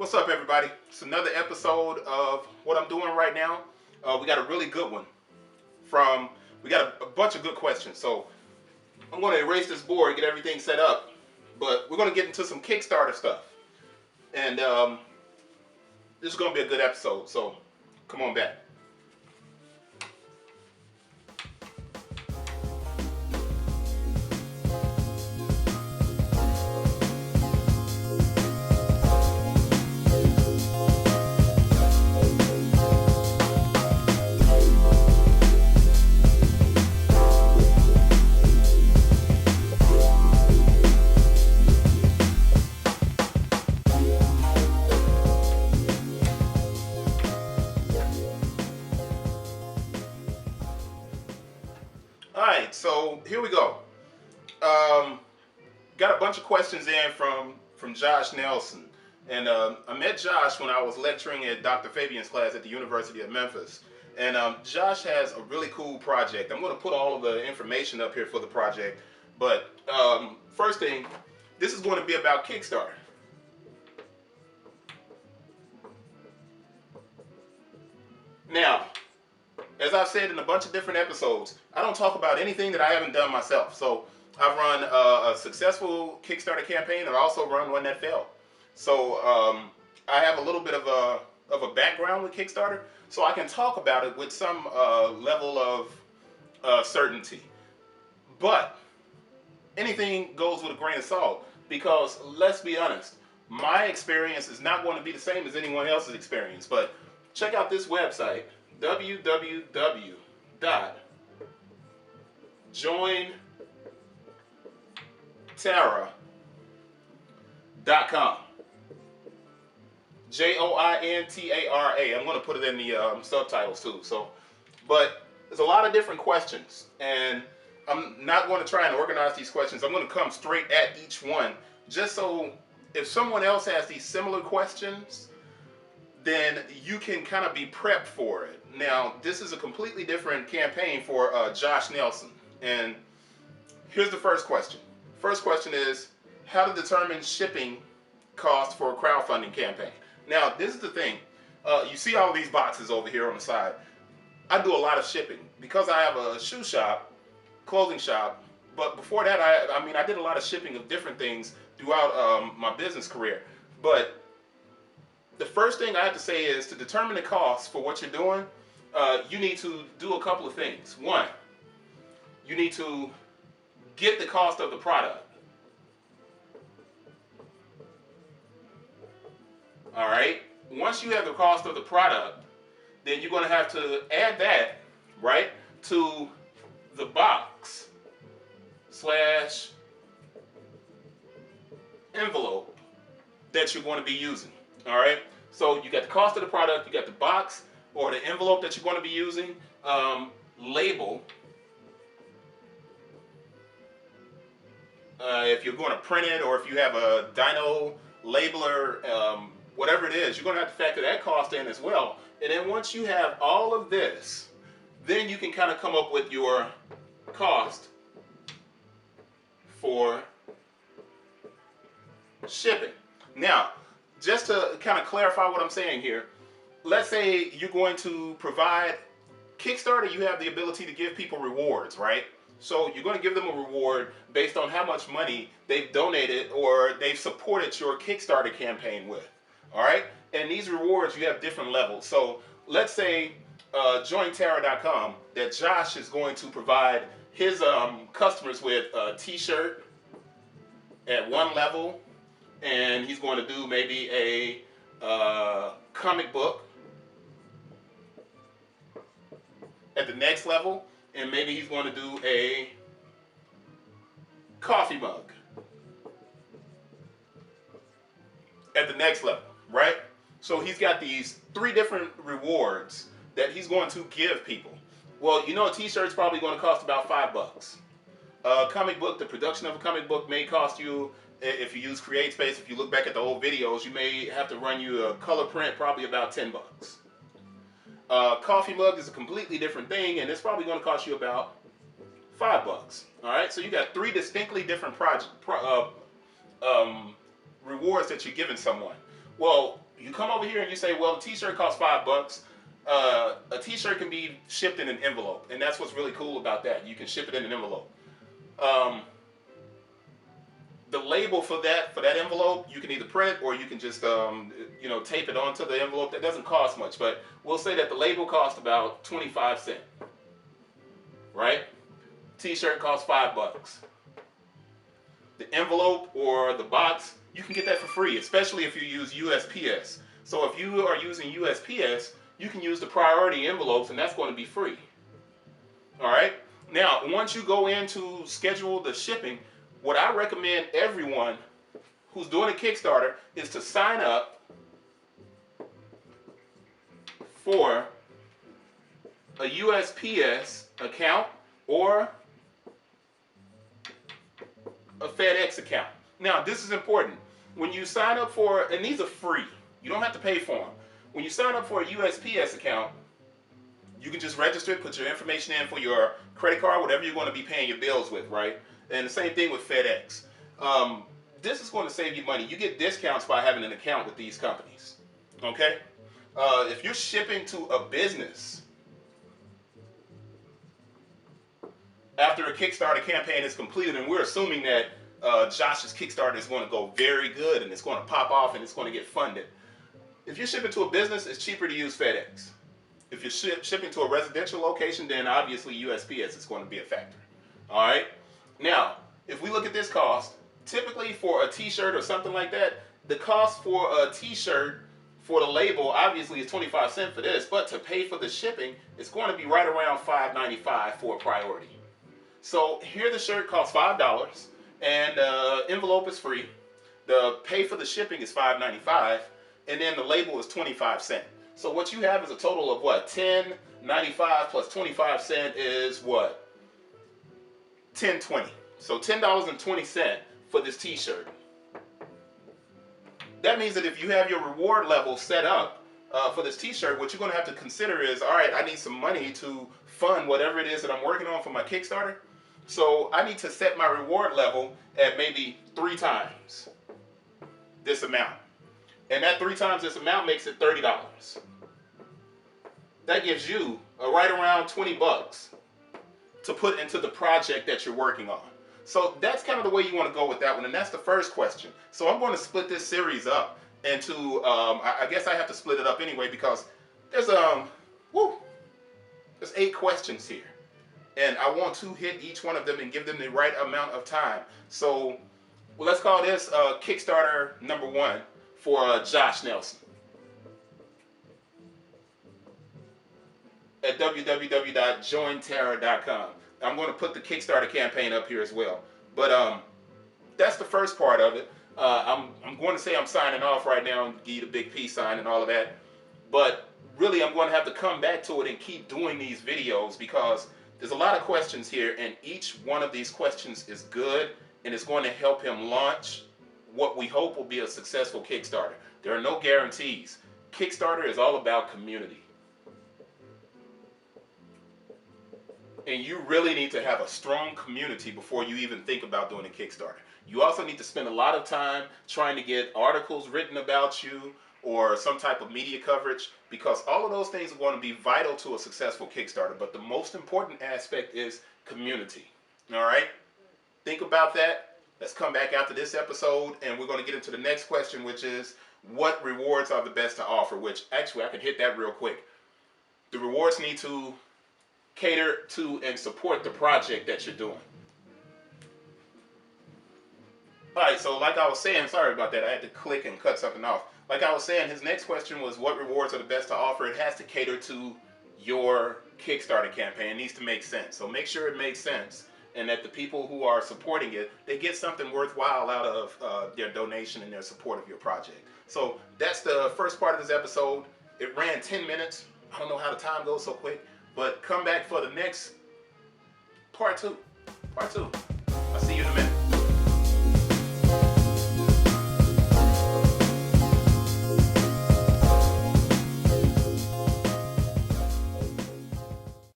What's up, everybody? It's another episode of what I'm doing right now. We got a really good one we got a bunch of good questions. So I'm going to erase this board, get everything set up, but we're going to get into some Kickstarter stuff. And this is going to be a good episode, so come on back. Alright, so here we go. Got a bunch of questions in from Josh Nelson. And I met Josh when I was lecturing at Dr. Fabian's class at the University of Memphis. And Josh has a really cool project. I'm going to put all of the information up here for the project. But first thing, this is going to be about Kickstarter. Now, as I've said in a bunch of different episodes, I don't talk about anything that I haven't done myself. So I've run a successful Kickstarter campaign, and I also run one that failed. So I have a little bit of a background with Kickstarter, so I can talk about it with some level of certainty. But anything goes with a grain of salt, because let's be honest, my experience is not going to be the same as anyone else's experience. But check out this website, www.jointara.com. Jointara. I'm going to put it in the subtitles too. But there's a lot of different questions, and I'm not going to try and organize these questions. I'm going to come straight at each one, just so if someone else has these similar questions, then you can kind of be prepped for it. Now, this is a completely different campaign for Josh Nelson. And here's the first question. First question is, how to determine shipping cost for a crowdfunding campaign. Now, this is the thing. You see all these boxes over here on the side. I do a lot of shipping because I have a shoe shop, clothing shop. But before that, I did a lot of shipping of different things throughout my business career. But the first thing I have to say is, to determine the cost for what you're doing, you need to do a couple of things. One, you need to get the cost of the product. All right. Once you have the cost of the product, then you're going to have to add that, right, to the box / envelope that you're going to be using. All right. So you got the cost of the product, you got the box or the envelope that you're going to be using, label. If you're going to print it, or if you have a dyno labeler, whatever it is, you're going to have to factor that cost in as well. And then once you have all of this, then you can kind of come up with your cost for shipping. Now, just to kind of clarify what I'm saying here, let's say you're going to provide Kickstarter, you have the ability to give people rewards, right? So you're going to give them a reward based on how much money they've donated or they've supported your Kickstarter campaign with, all right? And these rewards, you have different levels. So let's say jointara.com, that Josh is going to provide his customers with a t-shirt at one level, and he's going to do maybe a comic book at the next level, and maybe he's going to do a coffee mug at the next level, right? So he's got these 3 different rewards that he's going to give people. Well, you know, a t-shirt's probably going to cost about $5. A comic book, the production of a comic book may cost you, if you use CreateSpace, if you look back at the old videos, you may have to run you a color print, probably about $10. Coffee mug is a completely different thing, and it's probably going to cost you about $5. All right, so you got 3 distinctly different rewards that you're giving someone. Well, you come over here and you say, well, the t-shirt costs $5. A t-shirt can be shipped in an envelope, and that's what's really cool about that. You can ship it in an envelope. The label for that envelope, you can either print or you can just tape it onto the envelope. That doesn't cost much, but we'll say that the label costs about 25 cents, right? T-shirt costs $5. The envelope or the box, you can get that for free, especially if you use USPS. So if you are using USPS, you can use the priority envelopes, and that's going to be free. All right? Now, once you go in to schedule the shipping, what I recommend everyone who's doing a Kickstarter is to sign up for a USPS account or a FedEx account. Now, this is important. When you sign up for, and these are free, you don't have to pay for them. When you sign up for a USPS account, you can just register it, put your information in for your credit card, whatever you're going to be paying your bills with, right? And the same thing with FedEx. This is going to save you money. You get discounts by having an account with these companies, okay? If you're shipping to a business after a Kickstarter campaign is completed, and we're assuming that Josh's Kickstarter is going to go very good and it's going to pop off and it's going to get funded. If you're shipping to a business, it's cheaper to use FedEx. If you're shipping to a residential location, then obviously USPS is going to be a factor. All right? Now, if we look at this cost, typically for a t-shirt or something like that, the cost for a t-shirt for the label obviously is 25 cents for this, but to pay for the shipping, it's going to be right around $5.95 for a priority. So here the shirt costs $5 and envelope is free. The pay for the shipping is $5.95 and then the label is 25 cents. So what you have is a total of what? $10.95 plus 25 cents is what? $10.20. So $10.20 for this t-shirt. That means that if you have your reward level set up for this t-shirt, what you're going to have to consider is, all right, I need some money to fund whatever it is that I'm working on for my Kickstarter. So I need to set my reward level at maybe 3 times this amount. And that 3 times this amount makes it $30. That gives you right around $20 to put into the project that you're working on. So that's kind of the way you want to go with that one, and that's the first question. So I'm going to split this series up into, I guess I have to split it up anyway because there's 8 questions here. And I want to hit each one of them and give them the right amount of time. So let's call this Kickstarter number 1 for Josh Nelson at www.jointerra.com. I'm going to put the Kickstarter campaign up here as well. But that's the first part of it. I'm going to say I'm signing off right now and give you the big peace sign and all of that. But really, I'm going to have to come back to it and keep doing these videos because there's a lot of questions here, and each one of these questions is good, and it's going to help him launch what we hope will be a successful Kickstarter. There are no guarantees. Kickstarter is all about community. And you really need to have a strong community before you even think about doing a Kickstarter. You also need to spend a lot of time trying to get articles written about you or some type of media coverage, because all of those things are going to be vital to a successful Kickstarter. But the most important aspect is community. All right? Think about that. Let's come back after this episode, and we're going to get into the next question, which is what rewards are the best to offer, which actually I can hit that real quick. The rewards need to cater to and support the project that you're doing. All right, so like I was saying, sorry about that. I had to click and cut something off. Like I was saying, his next question was what rewards are the best to offer. It has to cater to your Kickstarter campaign. It needs to make sense. So make sure it makes sense and that the people who are supporting it, they get something worthwhile out of their donation and their support of your project. So that's the first part of this episode. It ran 10 minutes. I don't know how the time goes so quick, but come back for the next part 2. I'll see you in a minute.